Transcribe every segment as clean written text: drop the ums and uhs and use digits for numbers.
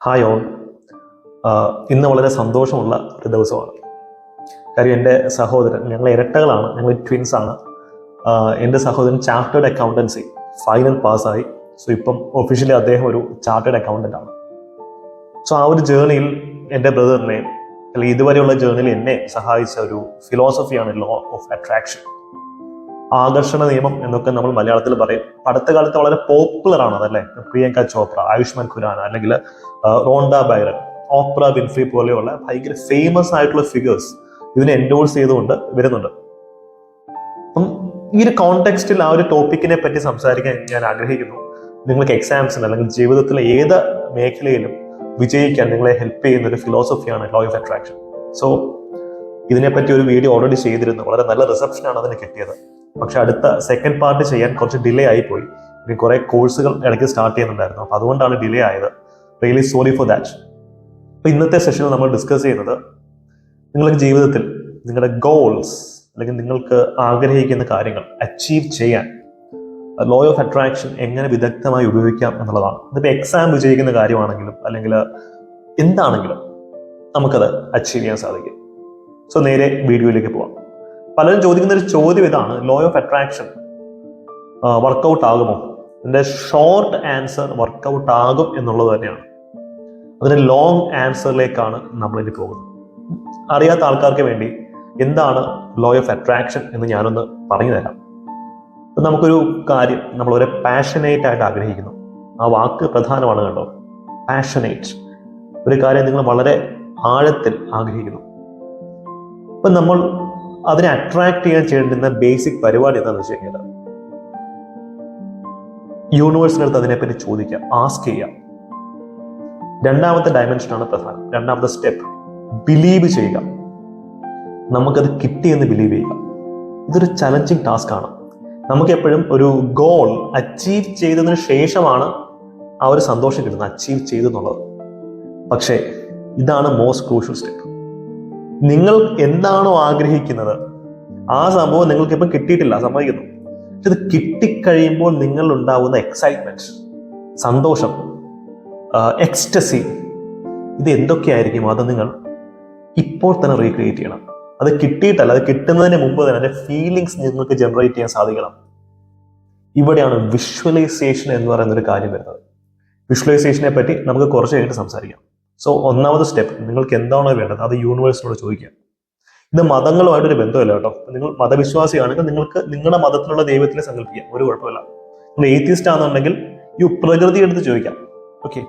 Hi all. ഇന്ന് വളരെ സന്തോഷമുള്ള ഒരു ദിവസമാണ്. കാര്യം എൻ്റെ സഹോദരൻ, ഞങ്ങൾ ഇരട്ടകളാണ്, ഞങ്ങൾ ട്വിൻസാണ്. എൻ്റെ സഹോദരൻ ചാർട്ടേഡ് അക്കൗണ്ടൻസി ഫൈനൽ പാസ്സായി. സോ ഇപ്പം ഒഫീഷ്യലി അദ്ദേഹം ഒരു ചാർട്ടേഡ് അക്കൗണ്ടൻ്റ് ആണ്. സോ ആ ഒരു ജേർണിയിൽ എൻ്റെ ബ്രദറിനെ, അല്ലെങ്കിൽ ഇതുവരെയുള്ള ജേർണിയിൽ എന്നെ സഹായിച്ച ഒരു ഫിലോസഫിയാണ് ലോ ഓഫ് അട്രാക്ഷൻ. ആകർഷണ നിയമം എന്നൊക്കെ നമ്മൾ മലയാളത്തിൽ പറയും. അടുത്ത കാലത്ത് വളരെ പോപ്പുലർ ആണ് അതല്ലേ. പ്രിയങ്ക ചോപ്ര, ആയുഷ്മാൻ ഖുരാന, അല്ലെങ്കിൽ റോണ്ട ബൈറൻ, ഓപ്ര വിൻഫ്രി പോലെയുള്ള ഭയങ്കര ഫേമസ് ആയിട്ടുള്ള ഫിഗേഴ്സ് ഇതിനെ എൻഡോഴ്സ് ചെയ്തുകൊണ്ട് വരുന്നുണ്ട്. അപ്പം ഈ ഒരു കോണ്ടെക്സ്റ്റിൽ ആ ഒരു ടോപ്പിക്കിനെ പറ്റി സംസാരിക്കാൻ ഞാൻ ആഗ്രഹിക്കുന്നു. നിങ്ങൾക്ക് എക്സാംസിന് അല്ലെങ്കിൽ ജീവിതത്തിലെ ഏത് മേഖലയിലും വിജയിക്കാൻ നിങ്ങളെ ഹെൽപ്പ് ചെയ്യുന്ന ഒരു ഫിലോസഫിയാണ് ലോ ഓഫ് അട്രാക്ഷൻ. സോ ഇതിനെപ്പറ്റി ഒരു വീഡിയോ ഓൾറെഡി ചെയ്തിരുന്നു. വളരെ നല്ല റിസപ്ഷനാണ് അതിന് കിട്ടിയത്. പക്ഷെ അടുത്ത സെക്കൻഡ് പാർട്ട് ചെയ്യാൻ കുറച്ച് ഡിലേ ആയിപ്പോയി. ഇനി കുറെ കോഴ്സുകൾ ഇടയ്ക്ക് സ്റ്റാർട്ട് ചെയ്യുന്നുണ്ടായിരുന്നു. അപ്പോൾ അതുകൊണ്ടാണ് ഡിലേ ആയത്. Really sorry for that. അപ്പോൾ ഇന്നത്തെ സെഷനിൽ നമ്മൾ ഡിസ്കസ് ചെയ്യുന്നത് നിങ്ങളുടെ ജീവിതത്തിൽ നിങ്ങളുടെ ഗോൾസ് അല്ലെങ്കിൽ നിങ്ങൾക്ക് ആഗ്രഹിക്കുന്ന കാര്യങ്ങൾ അച്ചീവ് ചെയ്യാൻ ലോ ഓഫ് അട്രാക്ഷൻ എങ്ങനെ വിദഗ്ധമായി ഉപയോഗിക്കാം എന്നുള്ളതാണ്. ഇതിപ്പോൾ എക്സാം വിജയിക്കുന്ന കാര്യമാണെങ്കിലും അല്ലെങ്കിൽ എന്താണെങ്കിലും നമുക്കത് അച്ചീവ് ചെയ്യാൻ സാധിക്കും. സോ നേരെ വീഡിയോയിലേക്ക് പോവാം. പലരും ചോദിക്കുന്ന ഒരു ചോദ്യം ഇതാണ്: ലോ ഓഫ് അട്രാക്ഷൻ വർക്കൗട്ട് ആകുമോ? ഇതിന്റെ ഷോർട്ട് ആൻസർ വർക്കൗട്ട് ആകും എന്നുള്ളത് തന്നെയാണ്. അതിന് ലോങ് ആൻസറിലേക്കാണ് നമ്മളിനി പോകുന്നത്. അറിയാത്ത ആൾക്കാർക്ക് വേണ്ടി എന്താണ് ലോ ഓഫ് അട്രാക്ഷൻ എന്ന് ഞാനൊന്ന് പറഞ്ഞു തരാം. അപ്പം നമുക്കൊരു കാര്യം നമ്മൾ ഒരു പാഷനേറ്റ് ആയിട്ട് ആഗ്രഹിക്കുന്നു. ആ വാക്ക് പ്രധാനമാണ് കേട്ടോ, പാഷനേറ്റ്. ഒരു കാര്യം നിങ്ങൾ വളരെ ആഴത്തിൽ ആഗ്രഹിക്കുന്നു. അപ്പം നമ്മൾ അതിനെ അട്രാക്ട് ചെയ്യാൻ ചെയ്യേണ്ടുന്ന ബേസിക് പരിപാടി എന്താണെന്ന് വെച്ച് കഴിഞ്ഞാൽ യൂണിവേഴ്സിനടുത്ത് അതിനെപ്പറ്റി ചോദിക്കാം, ആസ്ക് ചെയ്യാം. രണ്ടാമത്തെ ഡയമെൻഷനാണ് പ്രധാനം. രണ്ടാമത്തെ സ്റ്റെപ്പ് ബിലീവ് ചെയ്യുക. നമുക്കത് കിട്ടിയെന്ന് ബിലീവ് ചെയ്യുക. ഇതൊരു ചലഞ്ചിങ് ടാസ്ക് ആണ്. നമുക്കെപ്പോഴും ഒരു ഗോൾ അച്ചീവ് ചെയ്തതിന് ശേഷമാണ് ആ ഒരു സന്തോഷം കിട്ടുന്നത്, അച്ചീവ് ചെയ്തു എന്നുള്ളത്. പക്ഷേ ഇതാണ് മോസ്റ്റ് ക്രൂഷ്യൽ സ്റ്റെപ്പ്. നിങ്ങൾ എന്താണോ ആഗ്രഹിക്കുന്നത് ആ സംഭവം നിങ്ങൾക്ക് ഇപ്പം കിട്ടിയിട്ടില്ല, സമ്മതിക്കുന്നു. പക്ഷെ ഇത് കിട്ടിക്കഴിയുമ്പോൾ നിങ്ങൾ ഉണ്ടാവുന്ന എക്സൈറ്റ്മെന്റ്, സന്തോഷം, എക്സ്റ്റസി, ഇത് എന്തൊക്കെയായിരിക്കും അത് നിങ്ങൾ ഇപ്പോൾ തന്നെ റീക്രിയേറ്റ് ചെയ്യണം. അത് കിട്ടിയിട്ടല്ല, അത് കിട്ടുന്നതിന് മുമ്പ് തന്നെ അതിന്റെ ഫീലിങ്സ് നിങ്ങൾക്ക് ജനറേറ്റ് ചെയ്യാൻ സാധിക്കണം. ഇവിടെയാണ് വിഷ്വലൈസേഷൻ എന്ന് പറയുന്ന ഒരു കാര്യം വരുന്നത്. വിഷ്വലൈസേഷനെ പറ്റി നമുക്ക് കുറച്ച് കഴിഞ്ഞിട്ട് സംസാരിക്കാം. സോ ഒന്നാമത്തെ സ്റ്റെപ്പ്, നിങ്ങൾക്ക് എന്താണോ വേണ്ടത് അത് യൂണിവേഴ്സിനോട് ചോദിക്കാം. ഇത് മതങ്ങളുമായിട്ടൊരു ബന്ധമില്ല കേട്ടോ. നിങ്ങൾ മതവിശ്വാസിയാണെങ്കിൽ നിങ്ങൾക്ക് നിങ്ങളുടെ മതത്തിലുള്ള ദൈവത്തിനെ സങ്കല്പിക്കാം, ഒരു കുഴപ്പമില്ല. നിങ്ങൾ എയ്ത്തിസ്റ്റ് ആണെന്നുണ്ടെങ്കിൽ പ്രകൃതി എടുത്ത് ചോദിക്കാം. ഓക്കെ,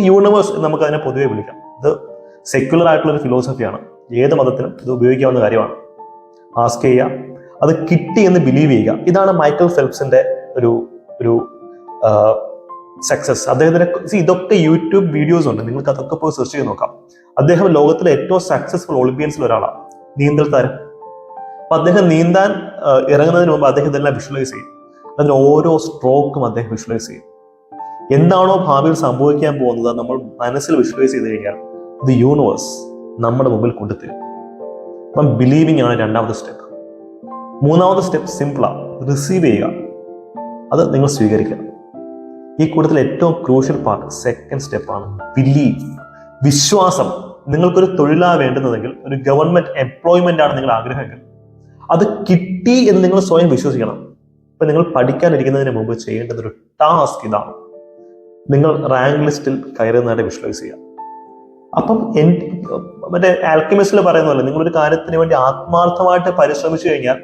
യൂണിവേഴ്സ് നമുക്ക് അതിനെ പൊതുവെ വിളിക്കാം. ഇത് സെക്യുലർ ആയിട്ടുള്ള ഒരു ഫിലോസഫിയാണ്. ഏത് മതത്തിനും ഇത് ഉപയോഗിക്കാവുന്ന കാര്യമാണ്. ആസ്ക് ചെയ്യുക, അത് കിട്ടി എന്ന് ബിലീവ് ചെയ്യുക. ഇതാണ് മൈക്കൽ ഫെൽപ്സിന്റെ ഒരു സക്സസ്. അദ്ദേഹത്തിന്റെ ഇതൊക്കെ യൂട്യൂബ് വീഡിയോസ് ഉണ്ട്, നിങ്ങൾക്ക് അതൊക്കെ പോയി സെർച്ച് ചെയ്ത് നോക്കാം. അദ്ദേഹം ലോകത്തിലെ ഏറ്റവും സക്സസ്ഫുൾ ഒളിമ്പ്യൻസിൽ ഒരാളാണ്, നീന്തൽ താരം. അപ്പൊ അദ്ദേഹം നീന്താൻ ഇറങ്ങുന്നതിന് മുമ്പ് അദ്ദേഹം ഇതെല്ലാം വിഷ്വലൈസ് ചെയ്യും. അതിന് ഓരോ സ്ട്രോക്കും അദ്ദേഹം വിഷ്വലൈസ് ചെയ്യും. എന്താണോ ഭാവിയിൽ സംഭവിക്കാൻ പോകുന്നത് നമ്മൾ മനസ്സിൽ വിഷ്വലൈസ് ചെയ്ത് കഴിഞ്ഞാൽ ഇത് യൂണിവേഴ്സ് നമ്മുടെ മുമ്പിൽ കൊണ്ടുതരും. അപ്പം ബിലീവിംഗ് ആണ് രണ്ടാമത്തെ സ്റ്റെപ്പ്. മൂന്നാമത്തെ സ്റ്റെപ്പ് സിമ്പിളാണ്, റിസീവ് ചെയ്യുക. അത് നിങ്ങൾ സ്വീകരിക്കുക. ഈ കൂട്ടത്തിൽ ഏറ്റവും ക്രൂഷ്യൽ പാർട്ട് സെക്കൻഡ് സ്റ്റെപ്പാണ് ബിലീവ്, വിശ്വാസം. നിങ്ങൾക്കൊരു തൊഴിലാണ് വേണ്ടുന്നതെങ്കിൽ, ഒരു ഗവൺമെന്റ് എംപ്ലോയ്മെന്റ് ആണ് നിങ്ങൾ ആഗ്രഹമെങ്കിൽ, അത് കിട്ടി എന്ന് നിങ്ങൾ സ്വയം വിശ്വസിക്കണം. ഇപ്പൊ നിങ്ങൾ പഠിക്കാനിരിക്കുന്നതിന് മുമ്പ് ചെയ്യേണ്ടത് ഒരു ടാസ്ക് ഇതാണ്: നിങ്ങൾ റാങ്ക് ലിസ്റ്റിൽ കയറുന്നതായിട്ട് വിഷ്വലൈസ് ചെയ്യുക. അപ്പം മറ്റേ ആൽക്കമിസ്റ്റിൽ പറയുന്ന പോലെ നിങ്ങളൊരു കാര്യത്തിന് വേണ്ടി ആത്മാർത്ഥമായിട്ട് പരിശ്രമിച്ചു കഴിഞ്ഞാൽ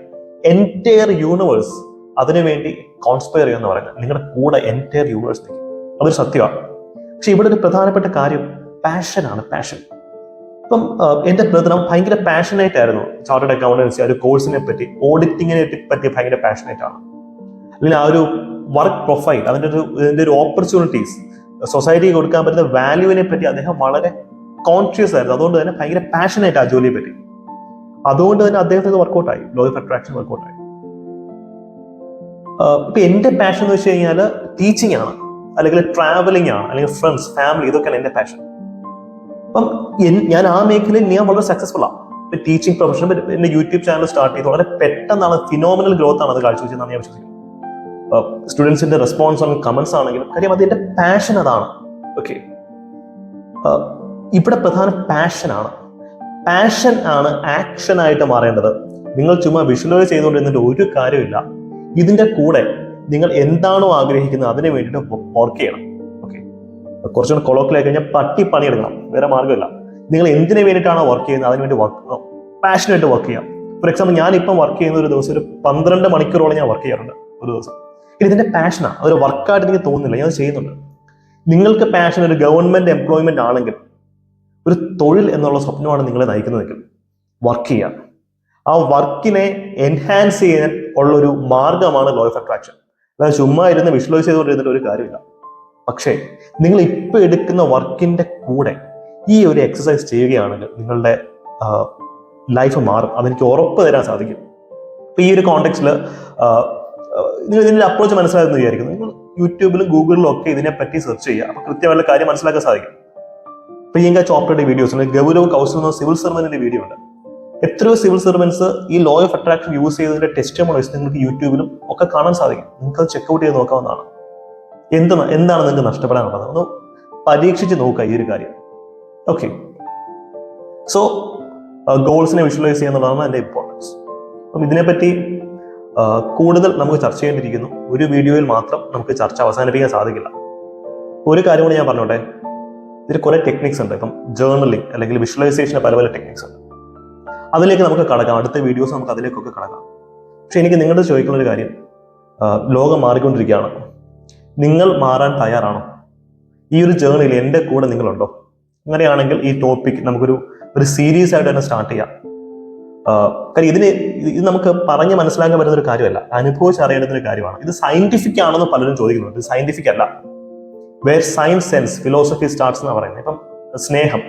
എൻറ്റയർ യൂണിവേഴ്സ് അതിനുവേണ്ടി കോൺസ്പയർ ചെയ്യുമെന്ന് പറയുന്നത്. നിങ്ങളുടെ കൂടെ എൻറ്റയർ യൂണിവേഴ്സ് നിൽക്കും. അതൊരു സത്യമാണ്. പക്ഷെ ഇവിടെ ഒരു പ്രധാനപ്പെട്ട കാര്യം പാഷനാണ്, പാഷൻ. ഇപ്പം എൻ്റെ ബ്രദർ ഭയങ്കര പാഷനേറ്റ് ആയിരുന്നു. ചാർട്ടേഡ് അക്കൗണ്ടൻസി ആ ഒരു കോഴ്സിനെ പറ്റി, ഓഡിറ്റിങ്ങിനെ പറ്റി ഭയങ്കര പാഷനേറ്റ് ആണ്. അല്ലെങ്കിൽ ആ ഒരു വർക്ക് പ്രൊഫൈൽ, ഇതിന്റെ ഒരു ഓപ്പർച്യൂണിറ്റീസ്, സൊസൈറ്റിക്ക് കൊടുക്കാൻ പറ്റുന്ന വാല്യൂവിനെ പറ്റി അദ്ദേഹം വളരെ കോൺഷ്യസ് ആയിരുന്നു. അതുകൊണ്ട് തന്നെ ഭയങ്കര പാഷനേറ്റ് ആ ജോലിയെ പറ്റി. അതുകൊണ്ട് തന്നെ അദ്ദേഹത്തിന് വർക്കൗട്ടായി, ലോ ഓഫ് അട്രാക്ഷൻ വർക്കൗട്ടായി. ഇപ്പൊ എന്റെ പാഷൻ എന്ന് വെച്ച് കഴിഞ്ഞാൽ ടീച്ചിങ് ആണ്, അല്ലെങ്കിൽ ട്രാവലിംഗ് ആണ്, അല്ലെങ്കിൽ ഫ്രണ്ട്സ്, ഫാമിലി, ഇതൊക്കെയാണ് എന്റെ പാഷൻ. അപ്പം ഞാൻ ആ മേഖലയിൽ ഞാൻ വളരെ സക്സസ്ഫുൾ ആണ്. ഇപ്പൊ ടീച്ചിങ് പ്രൊഫഷൻ, എന്റെ യൂട്യൂബ് ചാനൽ സ്റ്റാർട്ട് ചെയ്ത് വളരെ പെട്ടെന്നാണ്, ഫിനോമിനൽ ഗ്രോത്ത് ആണ് അത് കാഴ്ചവെച്ചതെന്നാണ് ഞാൻ വിശ്വസിക്കുന്നത്. സ്റ്റുഡൻസിന്റെ റെസ്പോൺസ് ആണെങ്കിലും കമന്റ്സ് ആണെങ്കിലും, കാര്യം അത് എന്റെ പാഷൻ അതാണ്. ഓക്കെ, ഇവിടെ പ്രധാന പാഷനാണ്. പാഷൻ ആണ് ആക്ഷനായിട്ട് മാറേണ്ടത്. നിങ്ങൾ ചുമ്മാ വിഷ്വലൈസ് ചെയ്തുകൊണ്ടിരുന്നിട്ട് ഒരു കാര്യമില്ല. ഇതിന്റെ കൂടെ നിങ്ങൾ എന്താണോ ആഗ്രഹിക്കുന്നത് അതിന് വേണ്ടിയിട്ട് വർക്ക് ചെയ്യണം. ഓക്കെ, കുറച്ചുകൂടെ കൊളോക്കിലായി കഴിഞ്ഞാൽ പണിയെടുക്കണം, വേറെ മാർഗ്ഗമില്ല. നിങ്ങൾ എന്തിനു വേണ്ടിയിട്ടാണോ വർക്ക് ചെയ്യുന്നത് അതിന് വേണ്ടി പാഷനായിട്ട് വർക്ക് ചെയ്യാം. ഫോർ എക്സാമ്പിൾ, ഞാനിപ്പം വർക്ക് ചെയ്യുന്ന ഒരു ദിവസം ഒരു 12 മണിക്കൂറോളം ഞാൻ വർക്ക് ചെയ്യാറുണ്ട് ഒരു ദിവസം. ഇതിന്റെ പാഷനാണ്, അതൊരു വർക്കായിട്ട് എനിക്ക് തോന്നുന്നില്ല, ഞാൻ ചെയ്യുന്നുണ്ട്. നിങ്ങൾക്ക് പാഷൻ ഒരു ഗവൺമെന്റ് എംപ്ലോയ്മെന്റ് ആണെങ്കിൽ, ഒരു തൊഴിൽ എന്നുള്ള സ്വപ്നമാണ് നിങ്ങളെ നയിക്കുന്നതെങ്കിൽ വർക്ക് ചെയ്യാം. ആ വർക്കിനെ എൻഹാൻസ് ചെയ്യാൻ ഉള്ളൊരു മാർഗമാണ് ലോ ഓഫ് അട്രാക്ഷൻ. അതായത് ചുമ്മാ ഇരുന്ന് വിഷ്വലൈസ് ചെയ്തുകൊണ്ടിരുന്നിട്ട് ഒരു കാര്യമില്ല. പക്ഷേ നിങ്ങൾ ഇപ്പൊ എടുക്കുന്ന വർക്കിന്റെ കൂടെ ഈ ഒരു എക്സസൈസ് ചെയ്യുകയാണെങ്കിൽ നിങ്ങളുടെ ലൈഫ് മാറും. അതെനിക്ക് ഉറപ്പ് തരാൻ സാധിക്കും. ഇപ്പൊ ഈ ഒരു കോണ്ടെക്സ്റ്റിൽ നിങ്ങൾ ഇതിന്റെ അപ്രോച്ച് മനസ്സിലാകുന്ന വിചാരിക്കുന്നു. നിങ്ങൾ യൂട്യൂബിലും ഗൂഗിളിലും ഒക്കെ ഇതിനെപ്പറ്റി സെർച്ച് ചെയ്യുക, അപ്പൊ കൃത്യമായിട്ടുള്ള കാര്യം മനസ്സിലാക്കാൻ സാധിക്കും. പ്രിയങ്ക ചോപ്രയുടെ വീഡിയോസ് ഉണ്ട്, ഗൗരവ് കൗശൽ എന്ന സിവിൽ സർവന്റിന്റെ വീഡിയോ ഉണ്ട്. എത്രയോ സിവിൽ സർവൻസ് ഈ ലോ ഓഫ് അട്രാക്ഷൻ യൂസ് ചെയ്തതിന്റെ ടെസ്റ്റിമോണീസ് നിങ്ങൾക്ക് യൂട്യൂബിലും ഒക്കെ കാണാൻ സാധിക്കും. നിങ്ങൾക്ക് അത് ചെക്കൗട്ട് ചെയ്ത് നോക്കാവുന്നതാണ്. എന്താണ് നിങ്ങൾക്ക് നഷ്ടപ്പെടാനുള്ളത് ഒന്ന് പരീക്ഷിച്ച് നോക്കുക ഈ ഒരു കാര്യം. ഓക്കെ, സോ ഗോൾസിനെ വിഷ്വലൈസ് ചെയ്യുന്നതാണ് എൻ്റെ ഇമ്പോർട്ടൻസ്. അപ്പം ഇതിനെപ്പറ്റി കൂടുതൽ നമുക്ക് ചർച്ച ചെയ്യേണ്ടിയിരിക്കുന്നു. ഒരു വീഡിയോയിൽ മാത്രം നമുക്ക് ചർച്ച അവസാനിപ്പിക്കാൻ സാധിക്കില്ല. ഒരു കാര്യം കൂടി ഞാൻ പറഞ്ഞോട്ടെ, ഇതിൽ കുറെ ടെക്നിക്സ് ഉണ്ട്. ഇപ്പം ജേർണലിംഗ് അല്ലെങ്കിൽ വിഷ്വലൈസേഷന് പല പല ടെക്നിക്സ് ഉണ്ട്. അതിലേക്ക് നമുക്ക് കടക്കാം, അടുത്ത വീഡിയോസ് നമുക്ക് അതിലേക്കൊക്കെ കടക്കാം. പക്ഷെ എനിക്ക് നിങ്ങളുടെ ചോദിക്കുന്ന ഒരു കാര്യം, ലോകം മാറിക്കൊണ്ടിരിക്കുകയാണ്, നിങ്ങൾ മാറാൻ തയ്യാറാണോ? ഈ ഒരു ജേർണിയിൽ എൻ്റെ കൂടെ നിങ്ങളുണ്ടോ? അങ്ങനെയാണെങ്കിൽ ഈ ടോപ്പിക് നമുക്കൊരു സീരീസ് ആയിട്ട് തന്നെ സ്റ്റാർട്ട് ചെയ്യാം. കാര്യം ഇത് നമുക്ക് പറഞ്ഞ് മനസ്സിലാക്കാൻ പറ്റുന്ന ഒരു കാര്യമല്ല, അനുഭവിച്ചറിയേണ്ടുന്ന ഒരു കാര്യമാണ്. ഇത് സയന്റിഫിക് ആണെന്ന് പലരും ചോദിക്കുന്നുണ്ട്. ഇത് സയന്റിഫിക് അല്ല. Where science sense philosophy starts എന്നാണ് പറയുന്നത്. ഇപ്പം സ്നേഹം,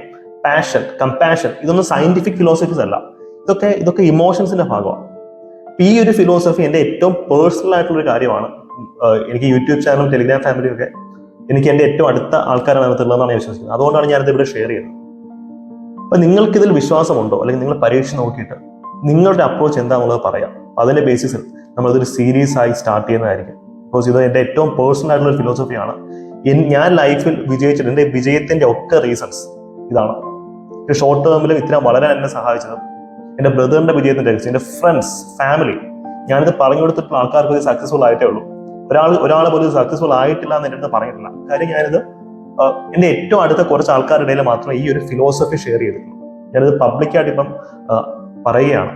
പാഷൻ, കമ്പാഷൻ, ഇതൊന്നും സയന്റിഫിക് ഫിലോസഫീസ് അല്ല. ഇതൊക്കെ ഇമോഷൻസിന്റെ ഭാഗമാണ്. ഈ ഒരു ഫിലോസഫി എൻ്റെ ഏറ്റവും പേഴ്സണൽ ആയിട്ടുള്ള ഒരു കാര്യമാണ്. എനിക്ക് യൂട്യൂബ് ചാനലും ടെലിഗ്രാം ഫാമിലിയും ഒക്കെ എനിക്ക് എൻ്റെ ഏറ്റവും അടുത്ത ആൾക്കാരാണ് അതിനകത്തുള്ളതെന്നാണ് ഞാൻ വിശ്വസിക്കുന്നത്. അതുകൊണ്ടാണ് ഞാനിത് ഇവിടെ ഷെയർ ചെയ്യുന്നത്. അപ്പൊ നിങ്ങൾക്കിതിൽ വിശ്വാസമുണ്ടോ, അല്ലെങ്കിൽ നിങ്ങൾ പരീക്ഷ നോക്കിയിട്ട് നിങ്ങളുടെ അപ്രോച്ച് എന്താണെന്നുള്ളത് പറയാം. അതിന്റെ ബേസിസിൽ നമ്മളിതൊരു സീരീസ് ആയി സ്റ്റാർട്ട് ചെയ്യുന്നതായിരിക്കും. ബിക്കോസ് ഇത് എൻ്റെ ഏറ്റവും പേഴ്സണൽ ആയിട്ടുള്ള ഒരു ഫിലോസഫിയാണ്. ഞാൻ ലൈഫിൽ വിജയിച്ചിട്ട് എൻ്റെ വിജയത്തിന്റെ ഒക്കെ റീസൺസ് ഇതാണ്. ഷോർട്ട് ടേമിലും ഇത്ര വളരെ എന്നെ സഹായിച്ചത് എൻ്റെ ബ്രദറിന്റെ വിജയത്തിന്റെ രഹസ്യം, എൻ്റെ ഫ്രണ്ട്സ്, ഫാമിലി. ഞാനിത് പറഞ്ഞു കൊടുത്തിട്ടുള്ള ആൾക്കാർക്ക് ഇത് സക്സസ്ഫുൾ ആയിട്ടേ ഉള്ളൂ. ഒരാൾ പോലും സക്സസ്ഫുൾ ആയിട്ടില്ല എന്ന് എൻ്റെ അടുത്ത് പറഞ്ഞിട്ടില്ല. കാര്യം ഞാനിത് എൻ്റെ ഏറ്റവും അടുത്ത കുറച്ച് ആൾക്കാരുടെ ഇടയിൽ മാത്രമേ ഈ ഒരു ഫിലോസഫി ഷെയർ ചെയ്തിട്ടുള്ളൂ. ഞാനിത് പബ്ലിക്കായിട്ട് ഇപ്പം പറയുകയാണ്.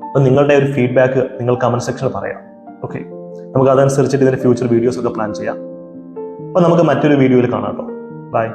അപ്പം നിങ്ങളുടെ ഒരു ഫീഡ്ബാക്ക് നിങ്ങൾ കമന്റ് സെക്ഷനിൽ പറയാം. ഓക്കെ, നമുക്ക് അതനുസരിച്ചിട്ട് ഇതിന്റെ ഫ്യൂച്ചർ വീഡിയോസ് ഒക്കെ പ്ലാൻ ചെയ്യാം. അപ്പൊ നമുക്ക് മറ്റൊരു വീഡിയോയിൽ കാണാം കേട്ടോ. ബൈ.